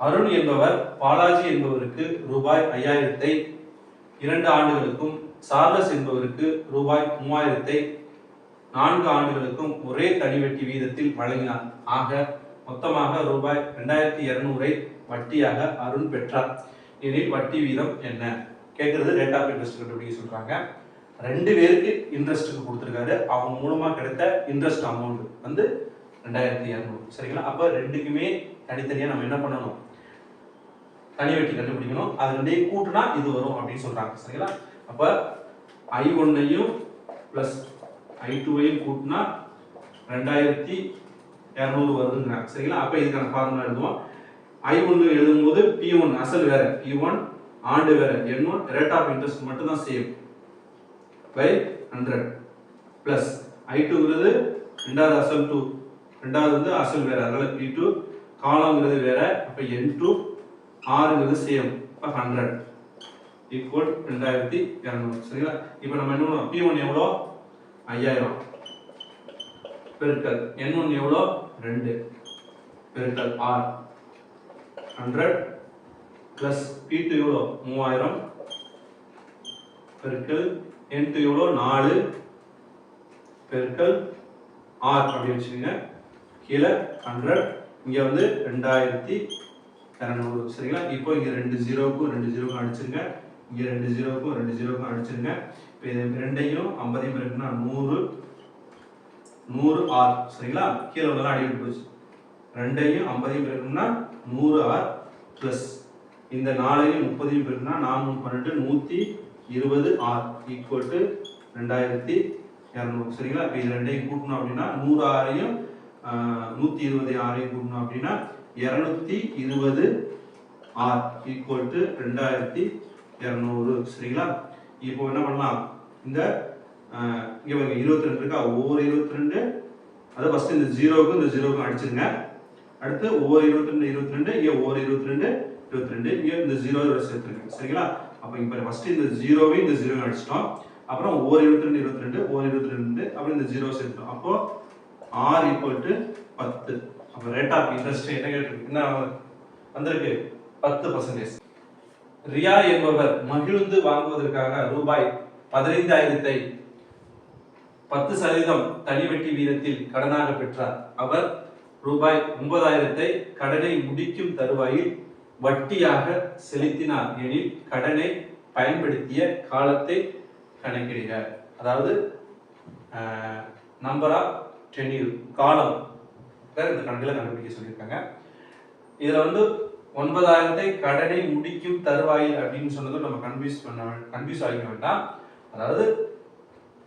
அருண் என்பவர் பாலாஜி என்பவருக்கு ரூபாய் 5000 2 ஆண்டுகளுக்கும், சார்லஸ் என்பவருக்கு ரூபாய் 3000 4 ஆண்டுகளுக்கும் ஒரே தனிவட்டி வீதத்தில் வழங்கினார். ஆக மொத்தமாக ரூபாய் 2200 வட்டியாக அருண் பெற்றார். எனில் வட்டி வீதம் என்ன? கேட்கறது ரேட் ஆஃப் இன்ட்ரெஸ்ட் கண்டுபிடிக்க சொல்றாங்க. 2 பேருக்கு இன்ட்ரெஸ்ட்டுக்கு கொடுத்துருக்காரு. அவங்க மூலமா கிடைத்த இன்ட்ரெஸ்ட் அமௌண்ட் வந்து 2200. சரிங்களா? அப்ப ரெண்டுக்குமே தனித்தனியா நம்ம என்ன பண்ணணும்? தனி வட்டி கண்டுபிடிக்கணும். அது ரெண்டையும் கூட்டினா இது வரும் அப்படின்னு சொல்றாங்க. சரிங்களா? அப்ப I1ஐயும் பிளஸ் I2ஐயும் கூட்டினா 2200 வருதுங்கிறாங்க. சரிங்களா? அப்ப இதுக்கான ஃபார்முலா எழுதுவோம். I1 எழுதும்போது P1 அசல் வேற, P1 ஆண்டு வேற, N1 ரேட் ஆஃப் இன்ட்ரெஸ்ட் மட்டும் தான் சேம் பை 100 பிளஸ் I2ங்கிறது ரெண்டாவது அசல் 2, ரெண்டாவது வந்து அசல் வேற, அதனால P2 காலம்ங்கிறது வேற, அப்ப N2 ஆறுங்கிறது சேம், அப்ப 100 ஈக்குவல் 2200. சரிங்களா? இப்போ நம்ம என்ன பண்ணணும்? P1 எவ்வளோ? 5000 பெருக்கல் N1 எவ்வளோ? 2 பெருக்கல் R 100 பிளஸ் P2 எவ்வளோ? 3000 பெருக்கல் N2 எவ்வளோ? 4 பெருக்கல் R அப்படி வச்சுக்கோங்க. கீழே 100, இங்க வந்து 2200. சரிங்களா? இப்போ இங்க 2 0க்கும் 2 0க்கும் அடிச்சிருங்க. இங்க 2 0க்கும் 2 0க்கும் அடிச்சிருங்க. இப்போ இது ரெண்டையும் 50 பெருக்குனா 100 R. சரிங்களா? கீழே உள்ளதெல்லாம் அடிவிட்டு போச்சு. ரெண்டையும் 50 பெருக்குனா 100 R பிளஸ் இந்த 4ஐயும் 30ஐயும் பெருக்குனா 4 12 120 R ஈக்குவல் டு 2200. சரிங்களா? இப்போ இது ரெண்டையும் கூட்டணும் அப்படின்னா 100 ஆரையும் 120 ஆரையும் கூட்டணும் அப்படின்னா 220 R ஈக்குவல் டு 2200. சரிங்களா? இப்போ என்ன பண்ணலாம்? இந்த இங்க 22 இருக்கா, ஒவ்வொரு 22, அது ஃபர்ஸ்ட் இந்த 0க்கும் இந்த 0க்கும் அடிச்சிருங்க. அடுத்து ஒவ்வொரு 22 22, இங்க ஒவ்வொரு 22 22, இங்க இந்த 0 சேர்த்துருங்க. சரிங்களா? அப்ப இப்போ ஃபர்ஸ்ட் இந்த 0வையும் இந்த 0வையும் அடிச்சிட்டோம். அப்புறம் ஒவ்வொரு 22 22, ஒவ்வொரு 22, அப்புறம் இந்த 0 சேர்த்தோம். அப்போ R ஈக்குவல் டு 10. அப்ப ரேட் ஆஃப் இன்ட்ரெஸ்ட் என்ன கேட்டிருக்கு? என்ன வந்திருக்கு? 10%. ரியா என்பவர் மகிழுந்து வாங்குவதற்காக ரூபாய் 15000 10% தனி வட்டி வீதத்தில் கடனாக பெற்றார். அவர் ரூபாய் 9000 கடனை முடிக்கும் தருவாயில் வட்டியாக செலுத்தினார். எனில் கடனை பயன்படுத்திய காலத்தை கணக்கிடுக. அதாவது நம்பர் ஆஃப் டென்யூர், காலம் இந்த கணக்கில் கண்டுபிடிக்க சொல்லியிருக்காங்க. இதுல வந்து 9000 கடனை முடிக்கும் தருவாயில் அப்படின்னு சொன்னதும் நம்ம கன்ஃபியூஸ் ஆகிக்க வேண்டாம். அதாவது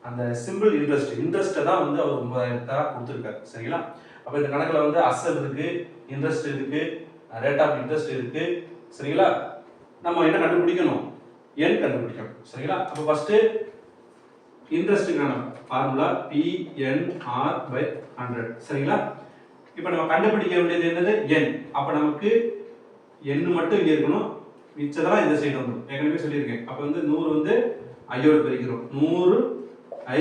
அந்த சிம்பிள் இன்ட்ரெஸ்ட்டை தான் வந்து அவர் 9000 கொடுத்துருக்காரு. சரிங்களா? அப்ப இந்த கணக்குல வந்து அசல் இருக்கு, இன்ட்ரெஸ்ட் இருக்கு, ரேட் ஆஃப் இன்ட்ரெஸ்ட் இருக்கு. சரிங்களா? நம்ம என்ன கண்டுபிடிக்கணும்? n கண்டுபிடிக்கணும். சரிங்களா? அப்ப ஃபர்ஸ்ட் இன்ட்ரெஸ்ட்க்கான ஃபார்முலா PNR/100. சரிங்களா? இப்போ நம்ம கண்டுபிடிக்க வேண்டியது என்னது? n. அப்ப நமக்கு n மட்டும் இங்க இருக்கணும், மிச்சதெல்லாம் இந்த சைடு வந்துடும். ஏற்கனவே சொல்லியிருக்கேன். அப்ப வந்து 100 வந்து ஐயோட பெருக்கிறோம். 100 I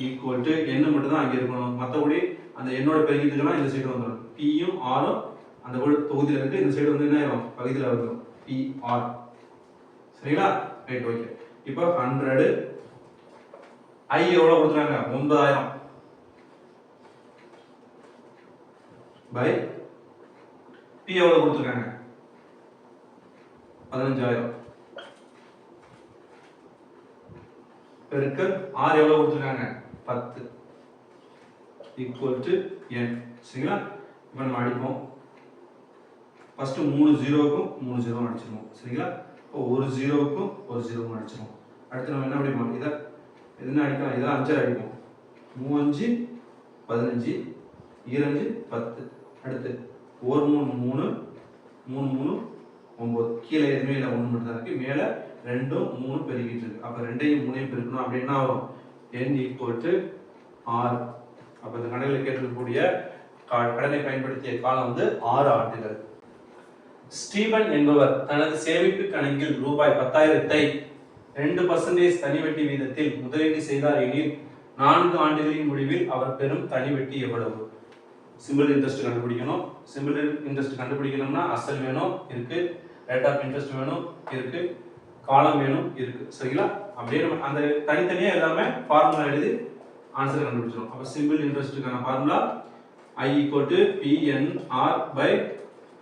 ஈக்குவல் டு n மட்டும் தான் அங்க இருக்கணும். மற்றபடி அந்த என்னோட பெருக்கிட்டுலாம் இந்த சைடு வந்துடும். Pயும் Rயும் அந்த தொகுதியில் இருக்கு. இந்த சைடு வந்து என்ன ஆயிரும்? பகுதியில் வந்துடும். PR. சரிங்களா? Right, okay. இப்போ 100 I எவ்வளவு கொடுத்துறாங்க? 9000 பை P எவ்வளவு கொடுத்துருக்காங்க? 15000 பெருக்கல் R எவ்வளவு கொடுத்துருக்காங்க? 10 ஈக்குவல் டு n. சரிங்களா? இப்போ நம்ம அடிப்போம். ஃபர்ஸ்ட் 3 0க்கும் 3 0 அடிச்சிருவோம். சரிங்களா? இப்போ ஒரு 0க்கும் ஒரு 0 அடிச்சிருவோம். அடுத்து நம்ம என்ன அடிப்போம்? இதை என்ன அடிக்கலாம்? இதை 5 அடிப்போம். 3 5 15 2 10. அடுத்து 1 3 3 3 3 9. கீழே எதுவுமே இல்லை, 1 மட்டும் தான் இருக்கு. மேலே 2 3 பெருகிட்டு இருக்கு. அப்ப 2ஐயும் 3ஐயும் பெருக்கணும் அப்படின்னா வரும் n ஈக்குவல் டு R. அப்ப இந்த கணக்கில் கேட்டிருக்கக்கூடிய கடனை பயன்படுத்திய காலம் வந்து 6 ஆண்டுகள். ஸ்டீபன் என்பவர் தனது சேமிப்பு கணக்கில் ரூபாய் 10000 2% தனி வட்டி வீதத்தில் முதலீடு செய்தார் எனில் 4 ஆண்டுகளின் முடிவில் அவர் பெறும் தனி வட்டி எவ்வளவு? சிம்பிள் இன்ட்ரெஸ்ட் கண்டுபிடிக்கணும். சிம்பிள் இன்ட்ரெஸ்ட் கண்டுபிடிக்கணும்னா அசல் வேணும் இருக்கு, ரேட் ஆஃப் இன்ட்ரெஸ்ட் வேணும் இருக்கு, காலம் வேணும் இருக்கு. சரிங்களா? அப்படியே நம்ம அந்த தனித்தனியா எல்லாமே ஃபார்முலா எழுதி ஆன்சர் கண்டுபிடிச்சிடும். அப்ப சிம்பிள் இன்ட்ரெஸ்ட்டுக்கான formula I equal to PNR by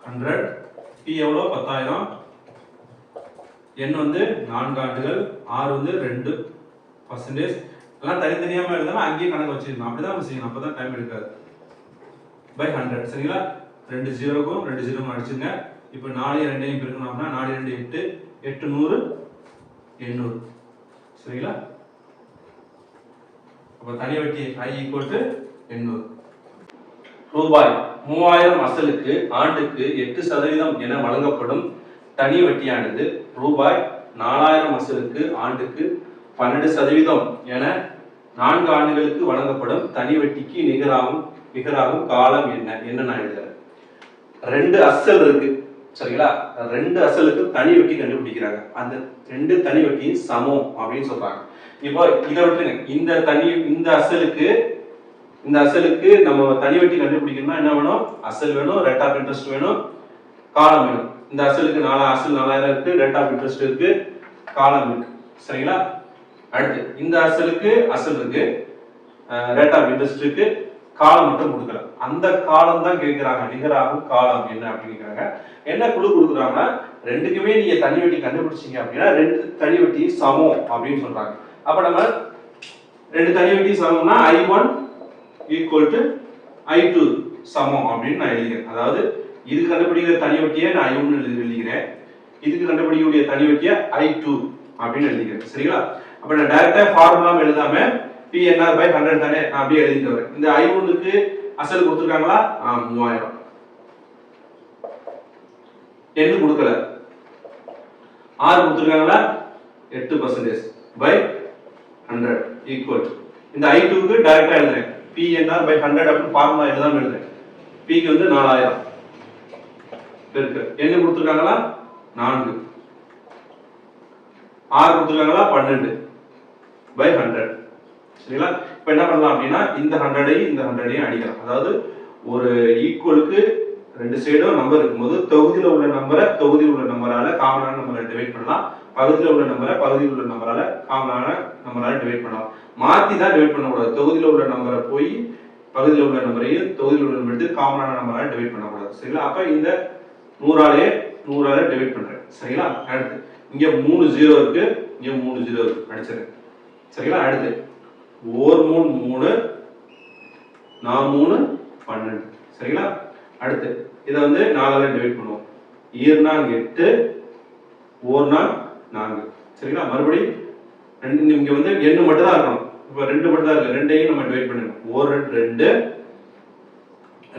100. P எவ்வளோ? 10,000. N வந்து 4 ஆண்டுகள், R வந்து 2%. எல்லாம் தனித்தனியாக எழுதாம அங்கேயே கணக்கு வச்சிருக்கணும். அப்படிதான் நம்ம செய்யணும். அப்பதான் டைம் எடுக்காது. by 100. சரிங்களா? 2 0க்கும் 2 0க்கும் அடிச்சுங்க. இப்போ 4 2ஐயும் பெருக்கணும்னா 4 2 8, 8 100 800. சரிங்களா? அப்ப தனி வட்டி I equal to 800. ரூபாய் 3000 அசலுக்கு ஆண்டுக்கு 8% என வழங்கப்படும் தனி வட்டியானது ரூபாய் 4000 அசலுக்கு ஆண்டுக்கு 12% என 4 ஆண்டுகளுக்கு வழங்கப்படும் தனி வட்டிக்கு நிகராகும் காலம் என்ன நான் எழுதுறேன். 2 அசல் இருக்கு. சரிங்களா? 2 அசலுக்கு தனி வட்டி கண்டுபிடிக்கிறாங்க. அந்த 2 தனி வட்டியும் சமம் அப்படின்னு சொல்றாங்க. இப்போ இதை விட்டுருங்க. இந்த அசலுக்கு நம்ம தனி வட்டி கண்டுபிடிக்கணும்னா என்ன வேணும்? அசல் வேணும், ரேட் ஆஃப் இன்ட்ரெஸ்ட் வேணும், காலம் வேணும். இந்த அசலுக்கு அசல் 4000 இருக்கு, ரேட் ஆஃப் இன்ட்ரெஸ்ட் இருக்கு, காலம் இருக்கு. சரிங்களா? அடுத்து இந்த அசலுக்கு அசல் இருக்கு, ரேட் ஆஃப் இன்ட்ரெஸ்ட் இருக்கு, காலம் மட்டும் கொடுக்கல. அந்த காலம் தான் கேட்கிறாங்க. நிகராகும் காலம் என்ன அப்படின்னு கேட்கிறாங்க. என்ன குழு கொடுக்குறாங்கன்னா, ரெண்டுக்குமே நீங்க தனி வட்டி கண்டுபிடிச்சீங்க அப்படின்னா 2 தனி வட்டி சமம் அப்படின்னு சொல்றாங்க. அப்ப நம்ம 2 தனி வட்டி சமம்னா I1 equal to I2 சமம் அப்படின்னு நான் எழுதிக்கிறேன். அதாவது இது கண்டுபிடிக்கிற தனி வட்டியை நான் I1 எழுதிக்கிறேன், இதுக்கு கண்டுபிடிக்கக்கூடிய தனி வட்டியை I2 அப்படின்னு எழுதிக்கிறேன். சரிங்களா? அப்ப நான் டைரக்டா ஃபார்முலா எழுதாம PNR by 100 தானே நான் அப்படியே எழுதிட்டு வரேன். இந்த I1க்கு அசல் கொடுத்துருக்காங்களா? 3000. என்ன கொடுக்கல. R கொடுத்துருக்காங்களா? 8% by 100 equal to இந்த I2க்கு டைரக்டா எழுதுறேன். PNR by 100 அப்படின்னு ஃபார்முலா எழுதாம எழுதுறேன். P க்கு வந்து 4000 பெருக்கு. என்ன கொடுத்துருக்காங்களா? 4. R கொடுத்துருக்காங்களா? 12 by 100. சரிங்களா? இப்போ என்ன பண்ணலாம் அப்படின்னா இந்த 100ஐயும் இந்த 100ஐயும் அடிக்கலாம். அதாவது ஒரு ஈக்குவலுக்கு 2 சைடும் நம்பர் இருக்கும்போது தொகுதியில் உள்ள நம்பரை தொகுதியில் உள்ள நம்பரால காமனான நம்பரை டிவைட் பண்ணலாம், பகுதியில் உள்ள நம்பரை பகுதியில் உள்ள நம்பரால காமனான நம்பரால டிவைட் பண்ணலாம். மாற்றி தான் டிவைட் பண்ணக்கூடாது. தொகுதியில் உள்ள நம்பரை போய் பகுதியில் உள்ள நம்பரையும் தொகுதியில் உள்ள நம்பர் எடுத்து காமனான நம்பரால டிவைட் பண்ணக்கூடாது. சரிங்களா? அப்போ இந்த 100ஆல டிவைட் பண்றேன். சரிங்களா? அடுத்து இங்க 3 0 இருக்கு, இங்க 3 0 இருக்கு, அடிச்சிருக்கேன். சரிங்களா? அடுத்து 1 3 3 4 3 12. சரிங்களா? அடுத்து இதை வந்து 4ஆல டிவைட் பண்ணுவோம். 7 4 8 1 4 4. சரிங்களா? மறுபடியும் இங்க வந்து எண்ணு மட்டும் தான் இருக்கணும். இப்போ 2 மட்டும் தான் இருக்கு. 2ஐயும் நம்ம டிவைட் பண்ணணும். 1 2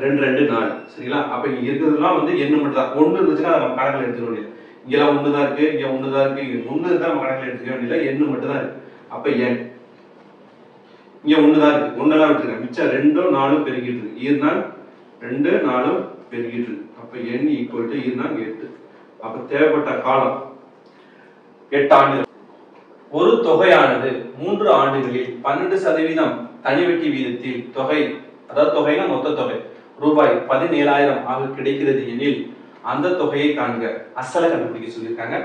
2 2 4. சரிங்களா? அப்ப இங்க இருக்கிறதுலாம் வந்து எண்ணு மட்டும் தான். 1 இருந்துச்சுன்னா நம்ம கணக்குல எடுத்துக்க வேண்டியது. இங்கெல்லாம் 1 தான் இருக்கு, இங்க 1 தான் இருக்கு, இங்க 1 இருந்தா நம்ம கணக்குல எடுத்துக்க வேண்டியது. எண்ணு மட்டும் தான் இருக்கு. அப்ப n இங்க 1 தான் இருக்கு. 1 எல்லாம் விட்டுருங்க. மிச்சம் 2 4 பெருகிட்டு இருக்கு. 2 4 பெருகிட்டு இருக்கு. அப்ப n equal to 8. அப்ப தேவைப்பட்ட காலம் 8 ஆண்டுகள். ஒரு தொகையானது 3 ஆண்டுகளில் 12% தனி வட்டி வீதத்தில் தொகை, அதாவது தொகைனா மொத்த தொகை ரூபாய் 17,000 ஆக கிடைக்கிறது எனில் அந்த தொகையை காண்க. அசலை கண்டுபிடிக்க சொல்லியிருக்காங்க.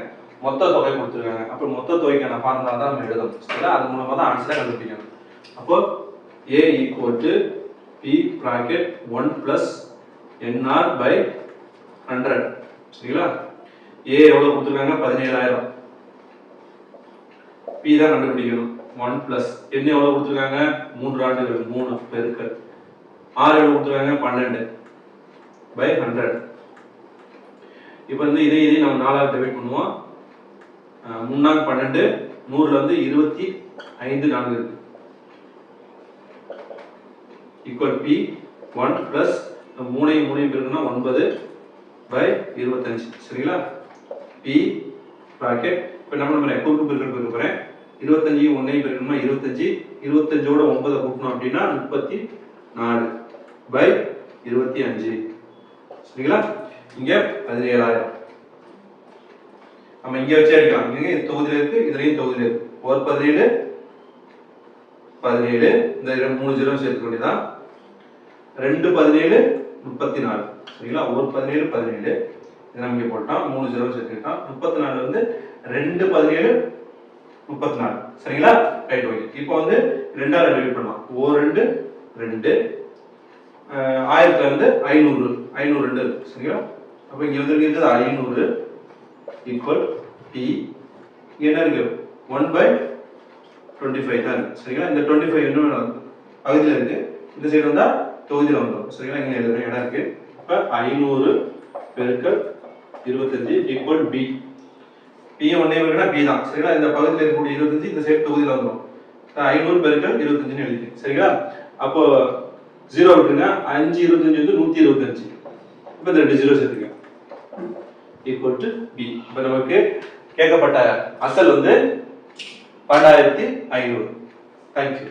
மொத்த தொகை கொடுத்துருக்காங்க. அப்ப மொத்த தொகைக்கான ஃபார்முலா தான் நம்ம எழுதணும். சரிங்களா? அது மூலமா தான் ஆன்சரை கண்டுபிடிக்கணும். அப்போ A equal to P bracket 1 plus NR by 100. சரிங்களா? A எவ்வளவு கொடுத்துருக்காங்க? 17,000. P தான் கண்டுபிடிக்கணும். 1 plus N எவ்வளவு கொடுத்துருக்காங்க? 3 ஆண்டுகள், 3 பெருக்கல். R எவ்வளவு கொடுத்துருக்காங்க? 12 by 100. இப்போ வந்து இதை நம்ம 4ஆல் டிவைட் பண்ணுவோம். 3 12, 100ல வந்து 25 4 இருக்கு. equal P 1 plus 3 பெருக்குனா 9 by 25. சரிங்களா? P bracket இப்போ நம்ம குறுக்கு பெருக்கல் பெருக்க போறேன். 25 1 பெருக்கணும்னா 25, 25ஓட 9 கூட்டணும் அப்படின்னா 34 by 25. சரிங்களா? இங்க 17,000 நம்ம இங்க வச்சு அடிக்கலாம். இங்க தொகுதியில இருக்கு, இதுலயும் தொகுதியில இருக்கு. ஒரு 17 17 இந்த 3 0 சேர்த்துக்க வேண்டியதான். 2 17 34 சரிங்களா. ஒரு 17 17 இதை நம்ம இங்கே போட்டோம், 3 0 சேர்த்துக்கிட்டோம். 34 வந்து 2 17 34 சரிங்களா. Right okay. இப்போ வந்து 2ஆல டிவைட் பண்ணலாம். ஓ 2 2 1000 வந்து 500 502 சரிங்களா. அப்போ இங்க வந்து இருக்கிறது 500 ஈக்குவல் டி என்ன இருக்கு 1/25 தான் இருக்கு சரிங்களா. இந்த 25 என்ன பகுதியில் இருக்கு, இந்த சைடு வந்தா தொகுதியில் வந்துடும் சரிங்களா. இங்க எழுதுற இடம் இருக்கு. இப்ப 500 பெருக்கல் 25 ஈக்குவல் பி. பி ஒன்னே இருக்குன்னா பி தான் சரிங்களா. இந்த பகுதியில் இருக்கக்கூடிய 25 இந்த சைடு தொகுதியில் வந்துடும். 500 பெருக்கல் 25 எழுதிட்டேன் சரிங்களா. அப்போ 0 விட்டுருங்க. 5 25 வந்து 125. இப்போ இந்த 2 0 சேர்த்துங்க ஈக்குவல் டு பி. இப்போ நமக்கு கேட்கப்பட்ட அசல் வந்து 12500. தேங்க்யூ.